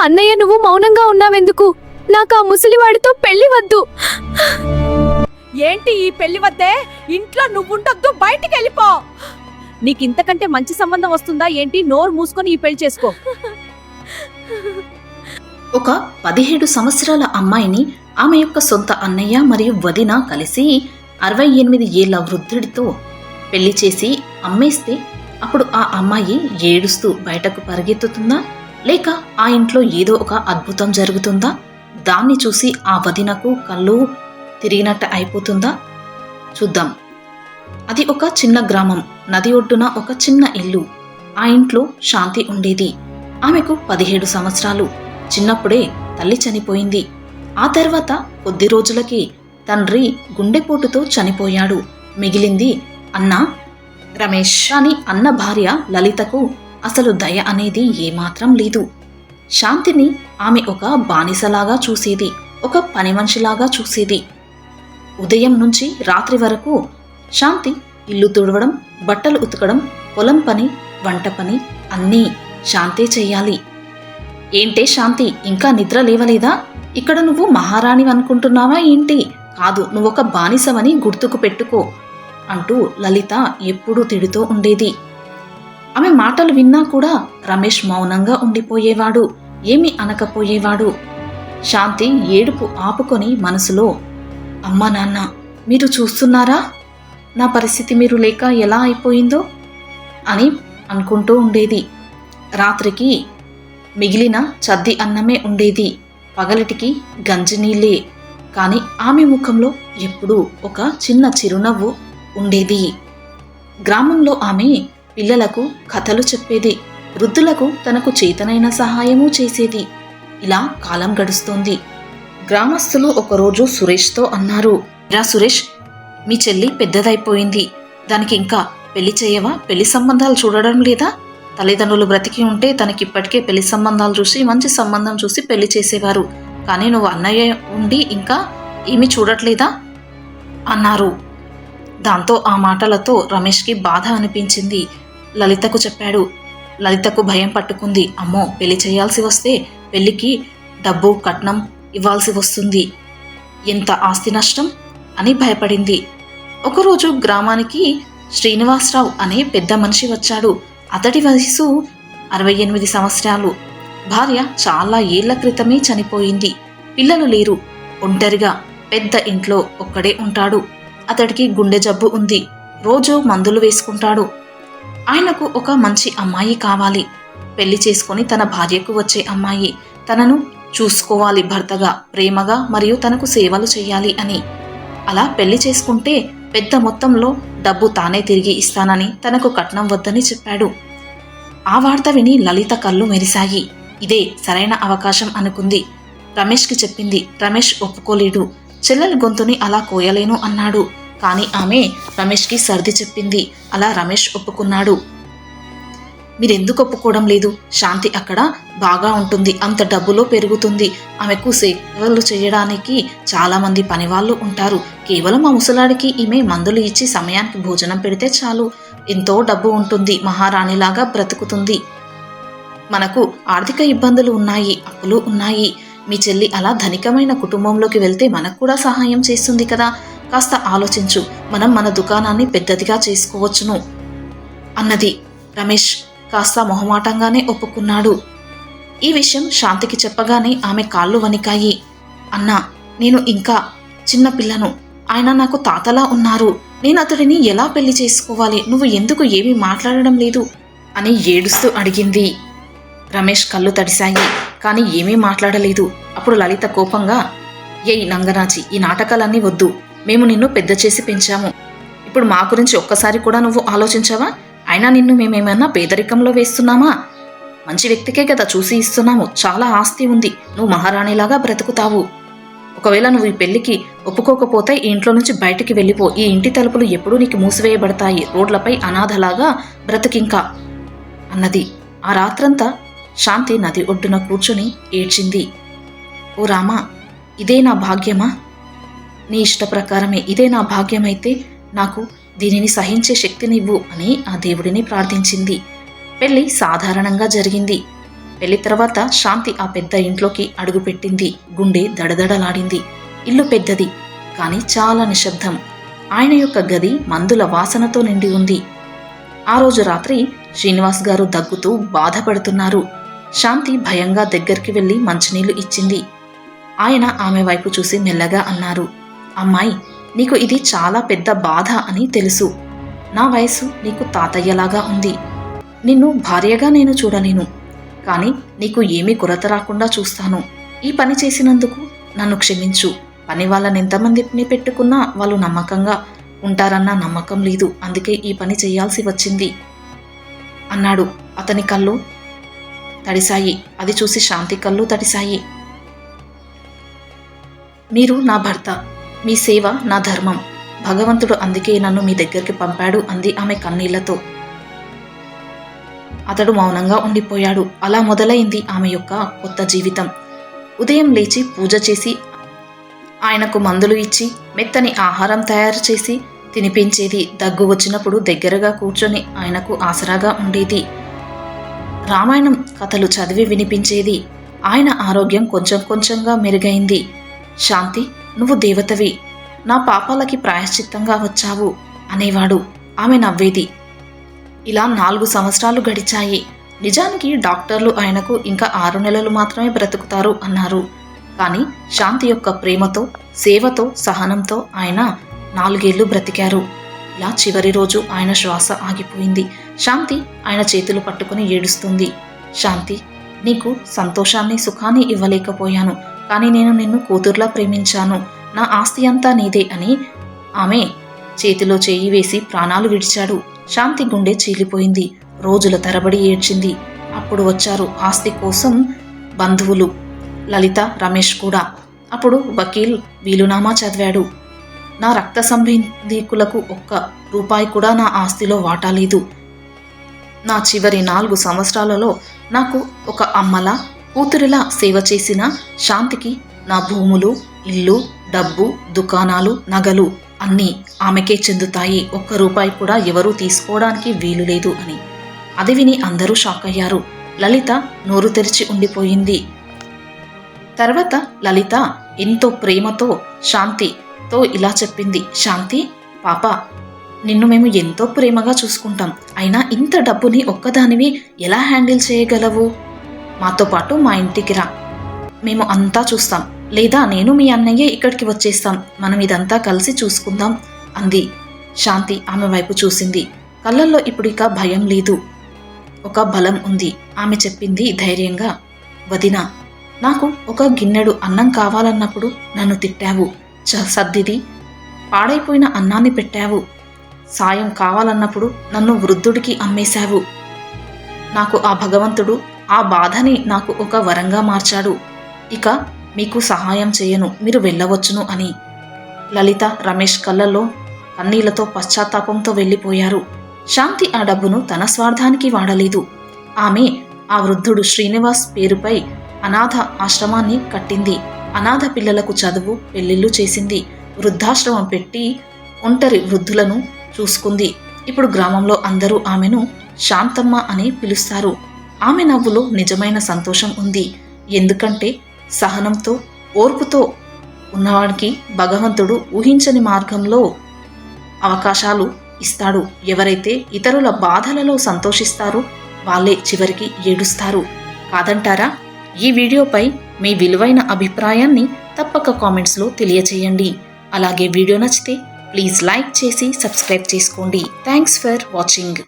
అన్నయ్య నువ్వు మౌనంగా ఉన్నావెందుకు? నాకు ఆ ముసలివాడితో పెళ్లి వద్దు. ఏంటి ఈ పెళ్లి వద్దే? ఇంట్లో నువ్వుండొద్దు, బయటికి వెళ్ళిపో. నీకింతకంటే మంచి సంబంధం వస్తుందా ఏంటి? నోరు మూసుకొని ఈ పెళ్లి చేసుకో. ఒక 17 సంవత్సరాల అమ్మాయిని ఆమె యొక్క సొంత అన్నయ్య మరియు వదిన కలిసి 68 ఏళ్ల వృద్ధుడితో పెళ్లి చేసి అమ్మేస్తే అప్పుడు ఆ అమ్మాయి ఏడుస్తూ బయటకు పరిగెత్తుతుందా, లేక ఆ ఇంట్లో ఏదో ఒక అద్భుతం జరుగుతుందా? దాన్ని చూసి ఆ వదినకు కళ్ళు తిరిగినట్టు అయిపోతుందా? చూద్దాం. అది ఒక చిన్న గ్రామం, నది ఒడ్డున ఒక చిన్న ఇల్లు. ఆ ఇంట్లో శాంతి ఉండేది. ఆమెకు 17 సంవత్సరాలు. చిన్నప్పుడే తల్లి చనిపోయింది. ఆ తర్వాత కొద్ది రోజులకి తండ్రి గుండెపోటుతో చనిపోయాడు. మిగిలింది అన్న రమేష్. కానీ అన్న భార్య లలితకు అసలు దయ అనేది ఏమాత్రం లేదు. శాంతిని ఆమె ఒక బానిసలాగా చూసేది, ఒక పని మనిషిలాగా చూసేది. ఉదయం నుంచి రాత్రి వరకు శాంతి ఇల్లు తుడవడం, బట్టలు ఉతకడం, పొలం పని, వంట పని అన్నీ శాంతే చెయ్యాలి. ఏంటే శాంతి, ఇంకా నిద్ర లేవలేదా? ఇక్కడ నువ్వు మహారాణి అనుకుంటున్నావా ఏంటి? కాదు, నువ్వొక బానిసవని గుర్తుకు పెట్టుకో అంటూ లలిత ఎప్పుడూ తిడుతూ ఉండేది. ఆమె మాటలు విన్నా కూడా రమేష్ మౌనంగా ఉండిపోయేవాడు, ఏమీ అనకపోయేవాడు. శాంతి ఏడుపు ఆపుకొని మనసులో, అమ్మా నాన్న మీరు చూస్తున్నారా నా పరిస్థితి, మీరు లేక ఎలా అయిపోయిందో అని అనుకుంటూ ఉండేది. రాత్రికి మిగిలిన చద్ది అన్నమే ఉండేది, పగలటికి గంజినీళ్ళే. కాని ఆమె ముఖంలో ఎప్పుడూ ఒక చిన్న చిరునవ్వు ఉండేది. గ్రామంలో ఆమె పిల్లలకు కథలు చెప్పేది, వృద్ధులకు తనకు చేతనైన సహాయము చేసేది. ఇలా కాలం గడుస్తోంది. గ్రామస్తులు ఒకరోజు సురేష్తో అన్నారు, రా సురేష్, మీ చెల్లి పెద్దదైపోయింది, దానికి ఇంకా పెళ్లి చేయవా? పెళ్లి సంబంధాలు చూడడం లేదా? తల్లిదండ్రులు బ్రతికి ఉంటే తనకిప్పటికే పెళ్లి సంబంధాలు చూసి మంచి సంబంధం చూసి పెళ్లి చేసేవారు. కానీ నువ్వు అన్నయ్య ఉండి ఇంకా ఏమీ చూడట్లేదా అన్నారు. దాంతో ఆ మాటలతో రమేష్కి బాధ అనిపించింది. లలితకు చెప్పాడు. లలితకు భయం పట్టుకుంది. అమ్మో, పెళ్లి చేయాల్సి వస్తే పెళ్లికి డబ్బు కట్నం ఇవ్వాల్సి వస్తుంది, ఎంత ఆస్తి నష్టం అని భయపడింది. ఒకరోజు గ్రామానికి శ్రీనివాసరావు అనే పెద్ద మనిషి వచ్చాడు. అతడి వయసు 68 సంవత్సరాలు. భార్య చాలా ఏళ్ల క్రితమే చనిపోయింది. పిల్లలు లేరు. ఒంటరిగా పెద్ద ఇంట్లో ఒక్కడే ఉంటాడు. అతడికి గుండె జబ్బు ఉంది. రోజు మందులు వేసుకుంటాడు. ఆయనకు ఒక మంచి అమ్మాయి కావాలి, పెళ్లి చేసుకుని తన భార్యకు వచ్చే అమ్మాయి, తనను చూసుకోవాలి భర్తగా, ప్రేమగా మరియు తనకు సేవలు చేయాలి అని. అలా పెళ్లి చేసుకుంటే పెద్ద మొత్తంలో డబ్బు తానే తిరిగి ఇస్తానని, తనకు కట్నం వద్దని చెప్పాడు. ఆ వార్త విని లలిత కళ్ళు మెరిశాయి. ఇదే సరైన అవకాశం అనుకుంది. రమేష్కి చెప్పింది. రమేష్ ఒప్పుకోలేడు. చెల్లెలి గొంతుని అలా కోయలేను అన్నాడు. కానీ ఆమె రమేష్కి సర్ది చెప్పింది. అలా రమేష్ ఒప్పుకున్నాడు. మీరెందుకు ఒప్పుకోవడం లేదు? శాంతి అక్కడ బాగా ఉంటుంది, అంత డబ్బులో పెరుగుతుంది. ఆమెకు సేవలు చేయడానికి చాలా మంది పనివాళ్ళు ఉంటారు. కేవలం ఆ ముసలాడికి ఈమె మందులు ఇచ్చి సమయానికి భోజనం పెడితే చాలు, ఎంతో డబ్బు ఉంటుంది, మహారాణిలాగా బ్రతుకుతుంది. మనకు ఆర్థిక ఇబ్బందులు ఉన్నాయి, అప్పులు ఉన్నాయి. మీ చెల్లి అలా ధనికమైన కుటుంబంలోకి వెళ్తే మనకు కూడా సహాయం చేస్తుంది కదా. కాస్త ఆలోచించు, మనం మన దుకాణాన్ని పెద్దదిగా చేసుకోవచ్చును అన్నది. రమేష్ కాస్త మొహమాటంగానే ఒప్పుకున్నాడు. ఈ విషయం శాంతికి చెప్పగానే ఆమె కాళ్ళు వణికాయి. అన్నా, నేను ఇంకా చిన్న పిల్లను, ఆయన నాకు తాతలా ఉన్నారు, నేను అతడిని ఎలా పెళ్లి చేసుకోవాలి? నువ్వు ఎందుకు ఏమీ మాట్లాడడం లేదు అని ఏడుస్తూ అడిగింది. రమేష్ కళ్ళు తడిశాయి, కానీ ఏమీ మాట్లాడలేదు. అప్పుడు లలిత కోపంగా, ఏయ్ నంగనాచి, ఈ నాటకాలన్నీ వద్దు, మేము నిన్ను పెద్ద చేసి పెంచాము, ఇప్పుడు మా గురించి ఒక్కసారి కూడా నువ్వు ఆలోచించావా? అయినా నిన్ను మేమేమన్నా పేదరికంలో వేస్తున్నామా? మంచి వ్యక్తికే కదా చూసి ఇస్తున్నాము, చాలా ఆస్తి ఉంది, నువ్వు మహారాణిలాగా బ్రతుకుతావు. ఒకవేళ నువ్వు ఈ పెళ్లికి ఒప్పుకోకపోతే ఈ ఇంట్లో నుంచి బయటికి వెళ్ళిపో. ఈ ఇంటి తలుపులు ఎప్పుడూ నీకు మూసివేయబడతాయి, రోడ్లపై అనాథలాగా బ్రతికింకా అన్నది. ఆ రాత్రంతా శాంతి నది ఒడ్డున కూర్చుని ఏడ్చింది. ఓ రామా, ఇదే నా భాగ్యమా? నీ ఇష్ట ప్రకారమే, ఇదే నా భాగ్యమైతే నాకు దీనిని సహించే శక్తినివ్వు అని ఆ దేవుడిని ప్రార్థించింది. పెళ్లి సాధారణంగా జరిగింది. పెళ్లి తర్వాత శాంతి ఆ పెద్ద ఇంట్లోకి అడుగుపెట్టింది. గుండె దడదడలాడింది. ఇల్లు పెద్దది, కానీ చాలా నిశ్శబ్దం. ఆయన యొక్క గది మందుల వాసనతో నిండి ఉంది. ఆ రోజు రాత్రి శ్రీనివాస్ గారు దగ్గుతూ బాధపడుతున్నారు. శాంతి భయంగా దగ్గరికి వెళ్లి మంచినీళ్లు ఇచ్చింది. ఆయన ఆమె వైపు చూసి మెల్లగా అన్నారు, అమ్మాయి, నీకు ఇది చాలా పెద్ద బాధ అని తెలుసు. నా వయసు నీకు తాతయ్యలాగా ఉంది. నిన్ను భార్యగా నేను చూడలేను, కానీ నీకు ఏమీ కొరత రాకుండా చూస్తాను. ఈ పని చేసినందుకు నన్ను క్షమించు. పని వాళ్ళని ఎంతమందిని పెట్టుకున్నా వాళ్ళు నమ్మకంగా ఉంటారన్న నమ్మకం లేదు. అందుకే ఈ పని చేయాల్సి వచ్చింది అన్నాడు. అతని కళ్ళు తడిశాయి. అది చూసి శాంతి కళ్ళు తడిశాయి. మీరు నా భర్త, మీ సేవ నా ధర్మం. భగవంతుడు అందుకే నన్ను మీ దగ్గరికి పంపాడు అంది ఆమె కన్నీళ్లతో. అతడు మౌనంగా ఉండిపోయాడు. అలా మొదలైంది ఆమె యొక్క కొత్త జీవితం. ఉదయం లేచి పూజ చేసి ఆయనకు మందులు ఇచ్చి మెత్తని ఆహారం తయారు చేసి తినిపించేది. దగ్గు వచ్చినప్పుడు దగ్గరగా కూర్చొని ఆయనకు ఆసరాగా ఉండేది. రామాయణం కథలు చదివి వినిపించేది. ఆయన ఆరోగ్యం కొంచెం కొంచెంగా మెరుగైంది. శాంతి, నువ్వు దేవతవి, నా పాపాలకి ప్రాయశ్చిత్తంగా వచ్చావు అనేవాడు. ఆమె నవ్వేది. ఇలా 4 సంవత్సరాలు గడిచాయి. నిజానికి డాక్టర్లు ఆయనకు ఇంకా 6 నెలలు మాత్రమే బ్రతుకుతారు అన్నారు. కానీ శాంతి యొక్క ప్రేమతో, సేవతో, సహనంతో ఆయన 4 ఏళ్లు బ్రతికారు. ఇలా చివరి రోజు ఆయన శ్వాస ఆగిపోయింది. శాంతి ఆయన చేతులు పట్టుకుని ఏడుస్తుంది. శాంతి, నీకు సంతోషాన్ని, సుఖాన్ని ఇవ్వలేకపోయాను, కానీ నేను నిన్ను కూతుర్లా ప్రేమించాను. నా ఆస్తి అంతా నీదే అని ఆమె చేతిలో చేయి వేసి ప్రాణాలు విడిచాడు. శాంతి గుండె చీలిపోయింది. రోజుల తరబడి ఏడ్చింది. అప్పుడు వచ్చారు ఆస్తి కోసం బంధువులు, లలిత, రమేష్ కూడా. అప్పుడు వకీల్ వీలునామా చదివాడు. నా రక్త సంబంధీకులకు ₹1 కూడా నా ఆస్తిలో వాటా లేదు. నా చివరి 4 సంవత్సరాలలో నాకు ఒక అమ్మలా, కూతురిలా సేవ చేసిన శాంతికి నా భూములు, ఇల్లు, డబ్బు, దుకాణాలు, నగలు అన్నీ ఆమెకే చెందుతాయి. ₹1 కూడా ఎవరూ తీసుకోవడానికి వీలు లేదు అని. అది విని అందరూ షాక్ అయ్యారు. లలిత నోరు తెరిచి ఉండిపోయింది. తర్వాత లలిత ఎంతో ప్రేమతో శాంతితో ఇలా చెప్పింది, శాంతి పాప, నిన్ను మేము ఎంతో ప్రేమగా చూసుకుంటాం. అయినా ఇంత డబ్బుని ఒక్కదానివి ఎలా హ్యాండిల్ చేయగలవు? మాతో పాటు మా ఇంటికి రా, మేము అంతా చూస్తాం. లేదా నేను మీ అన్నయ్య ఇక్కడికి వచ్చేస్తాం. మనం ఇదంతా కలిసి చూసుకుందాం అంది. శాంతి ఆమె వైపు చూసింది. కళ్ళల్లో ఇప్పుడిక భయం లేదు, ఒక బలం ఉంది. ఆమె చెప్పింది ధైర్యంగా, వదినా, నాకు ఒక గిన్నెడు అన్నం కావాలన్నప్పుడు నన్ను తిట్టావు. సద్దిది పాడైపోయిన అన్నాన్ని పెట్టావు. సాయం కావాలన్నప్పుడు నన్ను వృద్ధుడికి అమ్మేశావు. నాకు ఆ భగవంతుడు ఆ బాధని నాకు ఒక వరంగా మార్చాడు. ఇక మీకు సహాయం చేయను, మీరు వెళ్ళవచ్చును అని. లలిత, రమేష్ కళ్ళల్లో కన్నీళ్లతో పశ్చాత్తాపంతో వెళ్ళిపోయారు. శాంతి ఆ డబ్బును తన స్వార్థానికి వాడలేదు. ఆమె ఆ వృద్ధుడు శ్రీనివాస్ పేరుపై అనాథ ఆశ్రమాన్ని కట్టింది. అనాథ పిల్లలకు చదువు, పెళ్లిళ్లు చేసింది. వృద్ధాశ్రమం పెట్టి ఒంటరి వృద్ధులను చూసుకుంది. ఇప్పుడు గ్రామంలో అందరూ ఆమెను శాంతమ్మ అని పిలుస్తారు. ఆమె నవ్వులో నిజమైన సంతోషం ఉంది. ఎందుకంటే సహనంతో, ఓర్పుతో ఉన్నవాడికి భగవంతుడు ఊహించని మార్గంలో అవకాశాలు ఇస్తాడు. ఎవరైతే ఇతరుల బాధలలో సంతోషిస్తారో వాళ్ళే చివరికి ఏడుస్తారు. కాదంటారా? ఈ వీడియోపై మీ విలువైన అభిప్రాయాన్ని తప్పక కామెంట్స్లో తెలియచేయండి. అలాగే వీడియో నచ్చితే ప్లీజ్ లైక్ చేసి సబ్స్క్రైబ్ చేసుకోండి. Thanks for watching.